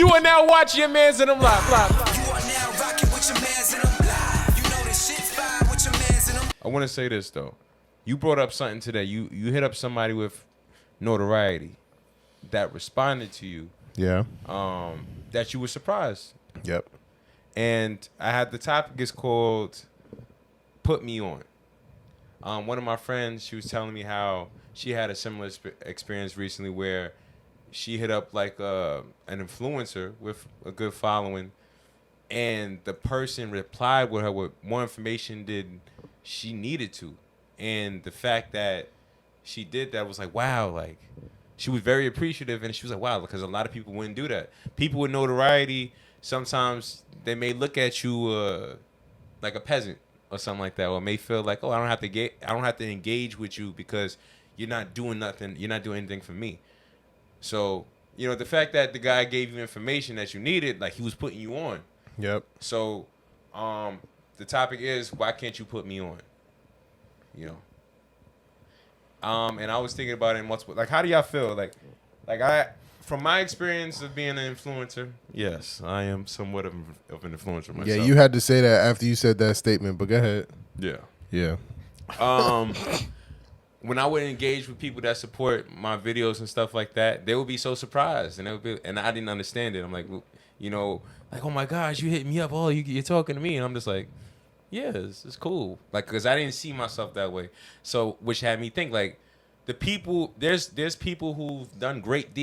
You are now watching Yah Mans and them live. You are now rocking with Yah Mans and them live. You know this shit fire with Yah Mans and them. I want to say this though. You brought up something today. You hit up somebody with notoriety that responded to you. Yeah. That you were surprised. Yep. And I had the topic is called "Put Me On." One of my friends, she was telling me how she had a similar experience recently where she hit up like an influencer with a good following, and the person replied with her with more information than she needed to. And the fact that she did that was like, wow, like she was very appreciative, and she was like, wow, because a lot of people wouldn't do that. People with notoriety, sometimes they may look at you like a peasant or something like that, or may feel like, oh, I don't have to engage with you because you're not doing nothing, you're not doing anything for me. So, you know, the fact that the guy gave you information that you needed, like he was putting you on. Yep. So, the topic is, why can't you put me on? You know. And I was thinking about it in multiple, like, how do y'all feel? Like from my experience of being an influencer, yes, I am somewhat of an influencer myself. Yeah, you had to say that after you said that statement, but go ahead. Yeah. Yeah. When I would engage with people that support my videos and stuff like that, they would be so surprised, and I didn't understand it. I'm like, you know, like, oh my gosh, you hit me up, you're talking to me, and I'm just like, yeah, it's cool, like, because I didn't see myself that way. So, which had me think, like, the people, there's people who've done great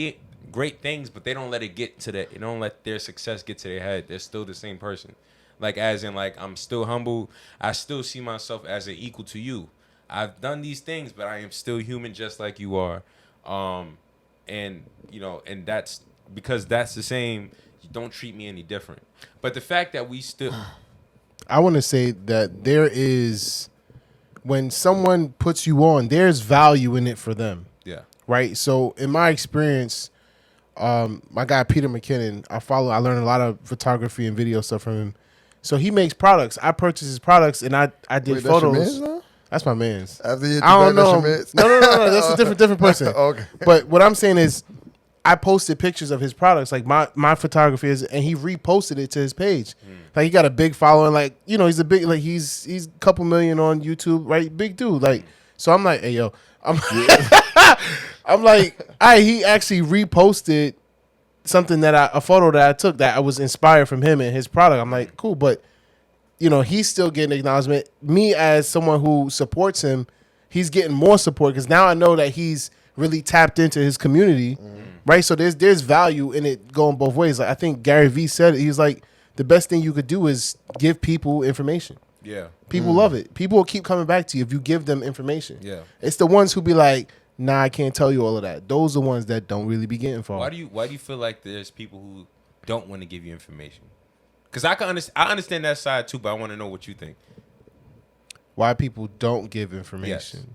things, but they don't let it get to that. They don't let their success get to their head. They're still the same person. Like, as in, like, I'm still humble. I still see myself as an equal to you. I've done these things, but I am still human just like you are. And, you know, and that's because that's the same. You don't treat me any different. But the fact that we still... I want to say that there is, when someone puts you on, there's value in it for them. Yeah. Right? So in my experience, my guy Peter McKinnon, I learned a lot of photography and video stuff from him. So he makes products. I purchased his products, and I did Wait, photos. That's your man's now? That's my man's. After you hit I don't the know. that's No, your man's? no. That's a different person. Okay. But what I'm saying is, I posted pictures of his products, like my photography is, and he reposted it to his page. Like, he got a big following. Like, you know, he's a big, like, he's a couple million on YouTube, right? Big dude. Like, so I'm like, hey, yo, I'm like, he actually reposted something a photo that I took that I was inspired from him and his product. I'm like, cool, but you know, he's still getting acknowledgement. Me, as someone who supports him, he's getting more support because now I know that he's really tapped into his community, right? So there's value in it going both ways. Like, I think Gary Vee said it. He's like, the best thing you could do is give people information. Yeah. People love it. People will keep coming back to you if you give them information. Yeah. It's the ones who be like, nah, I can't tell you all of that. Those are the ones that don't really be getting far. Why do you feel like there's people who don't want to give you information? Because I understand that side too, but I want to know what you think. Why people don't give information? Yes.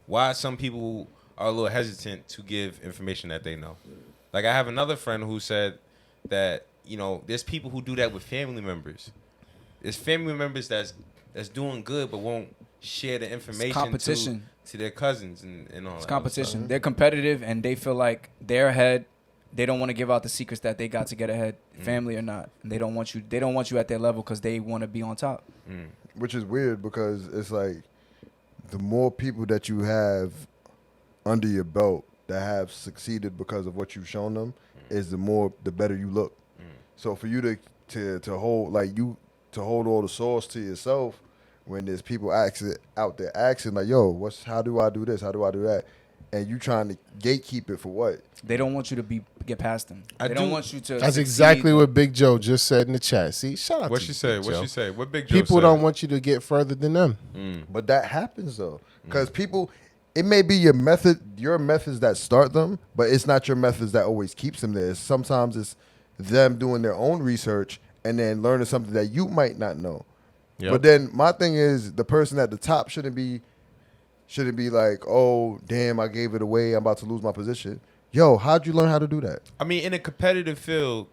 Why some people are a little hesitant to give information that they know. Like, I have another friend who said that, you know, there's people who do that with family members. There's family members that's doing good but won't share the information to their cousins and all that. It's competition. They're competitive, and they feel like they're ahead. They don't want to give out the secrets that they got to get ahead, family or not. And they don't want you at their level because they want to be on top. Which is weird because it's like the more people that you have under your belt that have succeeded because of what you've shown them is the better you look. So for you to hold all the sauce to yourself when there's people out there asking like, yo, how do I do this? How do I do that? And you trying to gatekeep it for what? They don't want you to get past them. They don't want you to. That's succeed. exactly what Big Joe just said in the chat. See, shout out What to she said? Big What Joe. she said? What Big Joe People said? don't want you to get further than them. But that happens though, because people, it may be your methods that start them, but it's not your methods that always keeps them there. Sometimes it's them doing their own research and then learning something that you might not know. Yep. But then my thing is, the person at the top shouldn't be like, oh damn, I gave it away, I'm about to lose my position. Yo, how'd you learn how to do that? I mean, in a competitive field,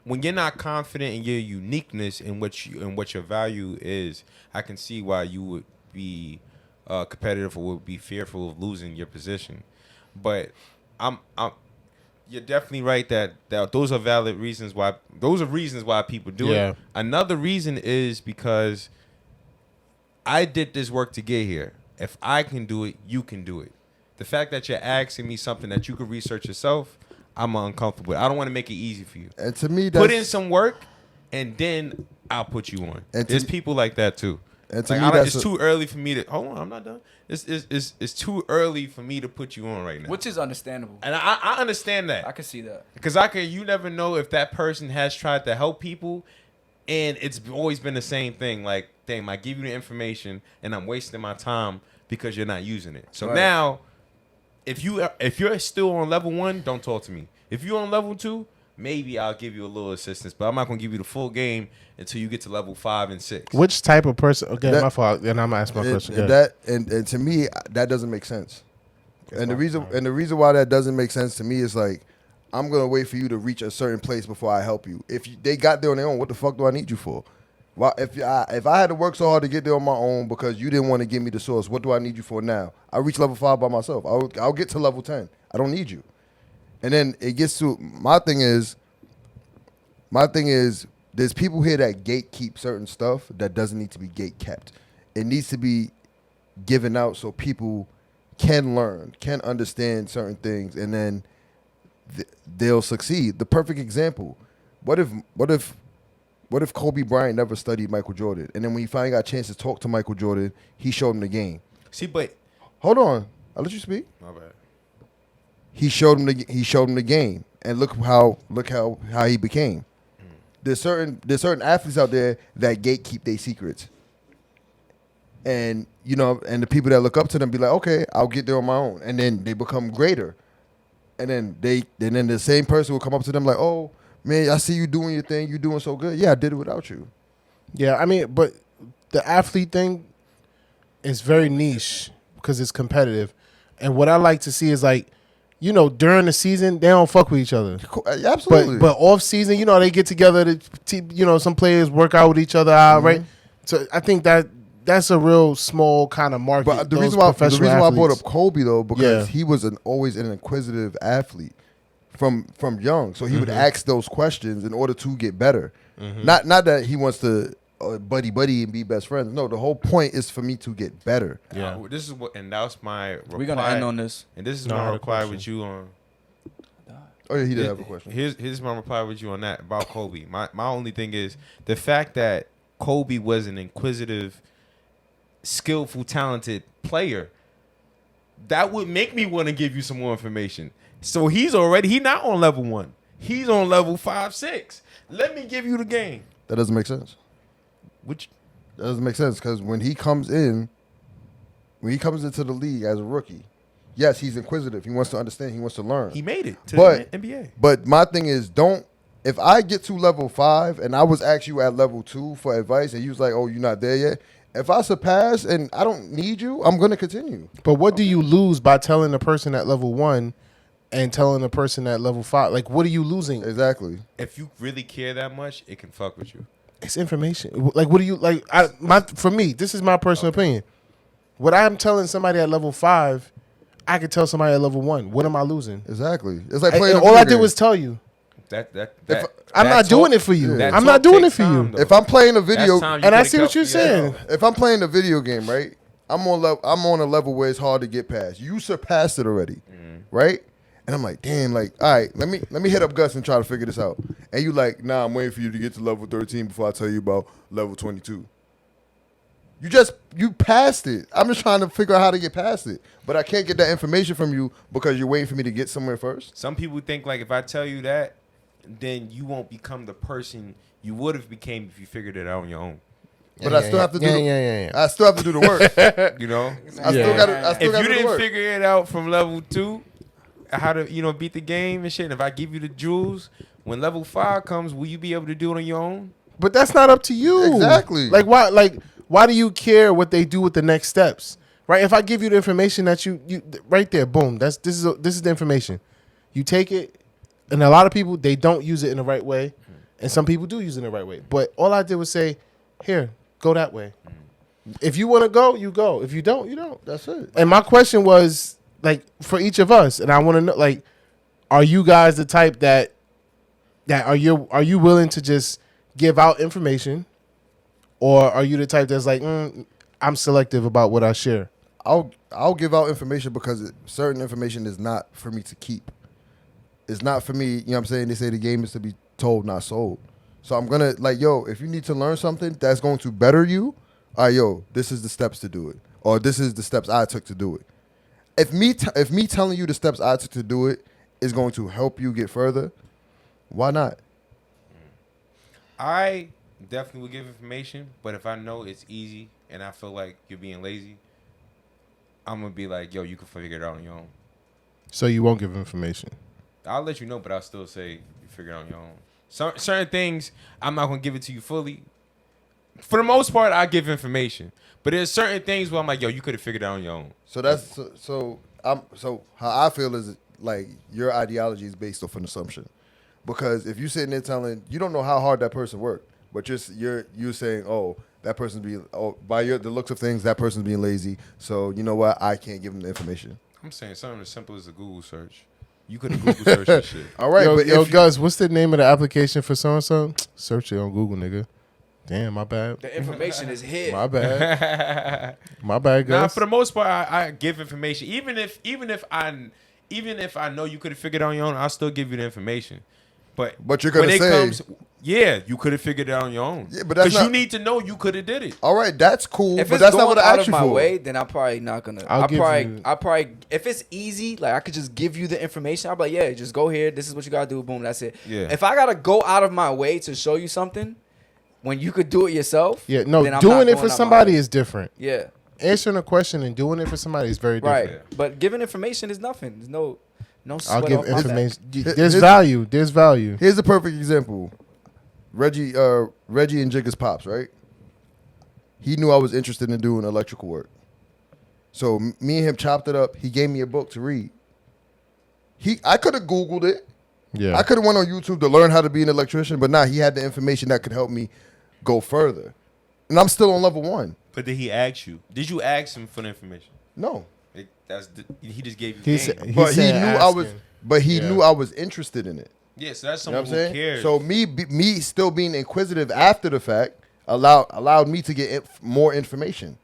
when you're not confident in your uniqueness and what your value is, I can see why you would be competitive or would be fearful of losing your position. But you're definitely right that those are valid reasons why. Those are reasons why people do Yeah. it. Another reason is because I did this work to get here. If I can do it, you can do it. The fact that you're asking me something that you could research yourself, I'm uncomfortable. I don't want to make it easy for you. And to me, that's, Put in some work, and then I'll put you on. And There's people like that too. And to Like, me, that's it's too early for me to. Hold on, I'm not done. It's too early for me to put you on right now. Which is understandable. And I understand that. I can see that. Because you never know if that person has tried to help people, and it's always been the same thing. Like, damn, I give you the information, and I'm wasting my time because you're not using it. So Right. now, if you're still on level 1, don't talk to me. If you're on level 2, maybe I'll give you a little assistance, but I'm not gonna give you the full game until you get to level 5 and 6. Which type of person? Okay, That- my fault. And I'm gonna ask my question. Go and ahead. and to me, that doesn't make sense. And the reason why that doesn't make sense to me is like, I'm gonna wait for you to reach a certain place before I help you. If they got there on their own, what the fuck do I need you for? Why, if I had to work so hard to get there on my own because you didn't want to give me the source, what do I need you for now? I reach level 5 by myself. I'll get to level 10. I don't need you. And then it gets to my thing is there's people here that gatekeep certain stuff that doesn't need to be gate kept. It needs to be given out so people can learn, can understand certain things, and then they'll succeed. The perfect example: what if Kobe Bryant never studied Michael Jordan, and then when he finally got a chance to talk to Michael Jordan, he showed him the game. See, but Hold on, I'll let you speak. my bad. He showed him the game, and look how he became. There's certain athletes out there that gatekeep their secrets, and and the people that look up to them be like, okay, I'll get there on my own, and then they become greater, and then the same person will come up to them like, oh man, I see you doing your thing, you doing so good. Yeah, I did it without you. Yeah, I mean, but the athlete thing is very niche because it's competitive. And what I like to see is like, during the season, they don't fuck with each other. Absolutely. But off season, they get together to, some players work out with each other out, right? So I think that's a real small kind of market. But the reason why I brought up Kobe though, because he was always an inquisitive athlete from young, so he would ask those questions in order to get better. Not that he wants to buddy and be best friends. No, the whole point is for me to get better. Yeah. This is what, and that's my reply. We're gonna end on this. And this is No, I my had a reply question. with you on. Oh yeah, he did have a question. Here's my reply with you on that about Kobe. My only thing is the fact that Kobe was an inquisitive, skillful, talented player. That would make me want to give you some more information. So he's not on level 1. He's on level 5, 6. Let me give you the game. That doesn't make sense. Which That doesn't make sense because when he comes into the league as a rookie, yes, he's inquisitive. He wants to understand. He wants to learn. he made it to But- the NBA. But my thing is, if I get to level 5 and I was asked you at level 2 for advice and you was like, oh, you're not there yet. If I surpass and I don't need you, I'm going to continue. But what do you lose by telling the person at level 1 and telling the person at level 5? Like, what are you losing? Exactly. If you really care that much, it can fuck with you. It's information. Like, what do you like? For me, this is my personal opinion. What I'm telling somebody at level 5, I could tell somebody at level 1. What am I losing? Exactly. It's like And playing. all I did was tell you. I'm not doing it for you. that I'm talk not doing takes it for you. time, though. If I'm playing a video, That's time you And I gotta see what cut you're for yourself. saying. if I'm playing a video game, right, I'm on a level where it's hard to get past. You surpassed it already, right? And I'm like, damn, like, all right, let me hit up Gus and try to figure this out. And you like, nah, I'm waiting for you to get to level 13 before I tell you about level 22. You passed it. I'm just trying to figure out how to get past it. But I can't get that information from you because you're waiting for me to get somewhere first. Some people think like if I tell you that, then you won't become the person you would have became if you figured it out on your own. But I still have to do Yeah. I still have to do the work. You know? I still got to If do you the didn't work. figure it out from level 2, how to beat the game and shit, and if I give you the jewels, when level 5 comes, will you be able to do it on your own? But that's not up to you. Exactly. Like, why? Like, why do you care what they do with the next steps? Right? If I give you the information that you right there, boom. This is the information. You take it, and a lot of people they don't use it in the right way, and some people do use it in the right way. But all I did was say, here, go that way. If you want to go, you go. If you don't, you don't. That's it. And my question was like for each of us, and I want to know like, are you guys the type that are you willing to just give out information, or are you the type that's like, I'm selective about what I share? I'll give out information because certain information is not for me to keep. It's not for me, you know what I'm saying? They say the game is to be told, not sold. So I'm going to, like, yo, if you need to learn something that's going to better you, all right, yo, this is the steps to do it. Or this is the steps I took to do it. If me telling you the steps I took to do it is going to help you get further, why not? I definitely would give information, but if I know it's easy and I feel like you're being lazy, I'm going to be like, yo, you can figure it out on your own. So you won't give information? I'll let you know, but I'll still say you figure it out on your own. Certain things, I'm not going to give it to you fully. For the most part, I give information. But there's certain things where I'm like, yo, you could have figured it out on your own. So that's so how I feel is like your ideology is based off an assumption. Because if you're sitting there telling, you don't know how hard that person worked, but you're saying, oh, that person's being, by the looks of things, that person's being lazy. So you know what? I can't give them the information. I'm saying something as simple as a Google search. You could have Google searched this shit. All right, but yo, Gus, what's the name of the application for so and so? Search it on Google, nigga. Damn, my bad. The information is here. My bad. My bad, Gus. Nah, for the most part, I give information. Even if I know you could have figured it out on your own, I'll still give you the information. But you're gonna say, yeah, you could have figured it out on your own. Yeah, but that's because not, you need to know you could have did it. All right, that's cool. If but it's that's not going what I out asked of you my for. way, then I'm probably not gonna. I'll probably if it's easy, like I could just give you the information. I'll be like, yeah, just go here. This is what you gotta do. Boom, that's it. Yeah. If I gotta go out of my way to show you something, when you could do it yourself, Yeah, no, then I'm doing not it going for out my somebody way. is different. Yeah, Answering a question and doing it for somebody is very different. right. But giving information is nothing. There's no sweat I'll give off my back. information. There's value. There's value. Here's a perfect example. Reggie and Jigga's pops, right? He knew I was interested in doing electrical work. So me and him chopped it up. He gave me a book to read. I could have Googled it. Yeah. I could have went on YouTube to learn how to be an electrician, but he had the information that could help me go further. And I'm still on level 1. But did he ask you? Did you ask him for the information? No. He just gave you. He game. said, But he said knew asking. he knew I was interested in it. Yeah, so that's You know someone what I'm who saying? cares. So me still being inquisitive after the fact allowed me to get more information.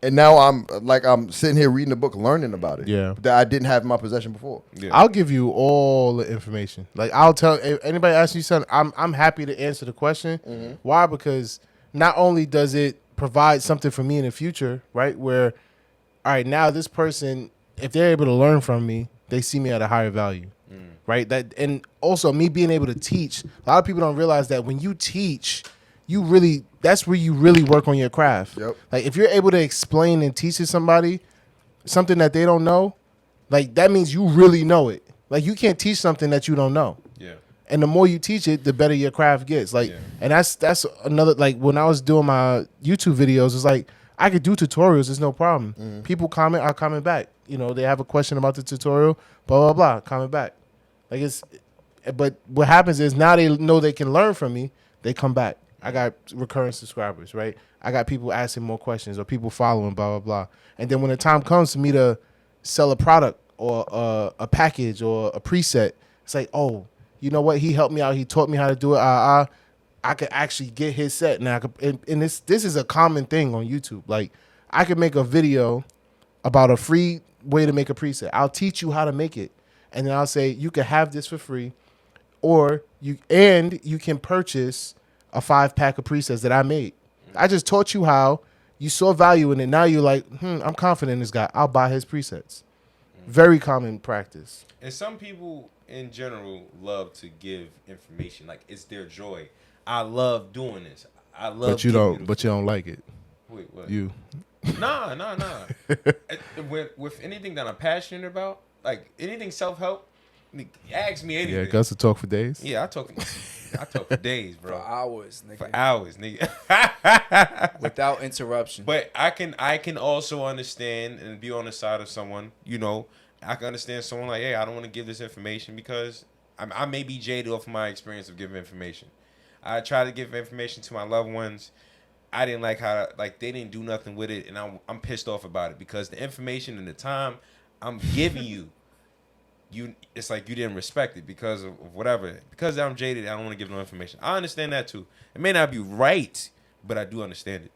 And now I'm sitting here reading the book, learning about it. Yeah. That I didn't have in my possession before. Yeah. I'll give you all the information. Like I'll tell if anybody asks you something, I'm happy to answer the question. Why? Because not only does it provide something for me in the future, right? Where, all right, now this person, if they're able to learn from me, they see me at a higher value, right? That and also me being able to teach. A lot of people don't realize that when you teach, that's where you really work on your craft. Yep. Like if you're able to explain and teach to somebody something that they don't know, like that means you really know it. Like you can't teach something that you don't know. Yeah. And the more you teach it, the better your craft gets. Like, and that's another, like when I was doing my YouTube videos, it's like I could do tutorials. There's no problem. People comment, I'll comment back. You know, they have a question about the tutorial, blah, blah, blah, comment back. Like but what happens is now they know they can learn from me. They come back. I got recurring subscribers, right? I got people asking more questions or people following, blah, blah, blah. And then when the time comes for me to sell a product or a package or a preset, it's like, oh, you know what? He helped me out. He taught me how to do it. I could actually get his set now. And this is a common thing on YouTube. Like I could make a video about a free way to make a preset. I'll teach you how to make it. And then I'll say, you can have this for free or you can purchase a 5-pack of presets that I made. I just taught you how. You saw value in it. Now you're like, I'm confident in this guy. I'll buy his presets. Very common practice. And some people in general love to give information. Like it's their joy. I love doing this. I love. But you don't like it. Wait, what? You. Nah. with anything that I'm passionate about, like anything self-help, ask me anything. Yeah, Gus will talk for days. Yeah, I talk for days, bro. For hours, nigga. For hours, nigga. Without interruption. But I can also understand and be on the side of someone, you know, I can understand someone like, hey, I don't want to give this information because I may be jaded off my experience of giving information. I try to give information to my loved ones. I didn't like how, like, they didn't do nothing with it, and I'm pissed off about it because the information and the time I'm giving you it's like you didn't respect it because of whatever. Because I'm jaded, I don't want to give no information. I understand that too. It may not be right, but I do understand it.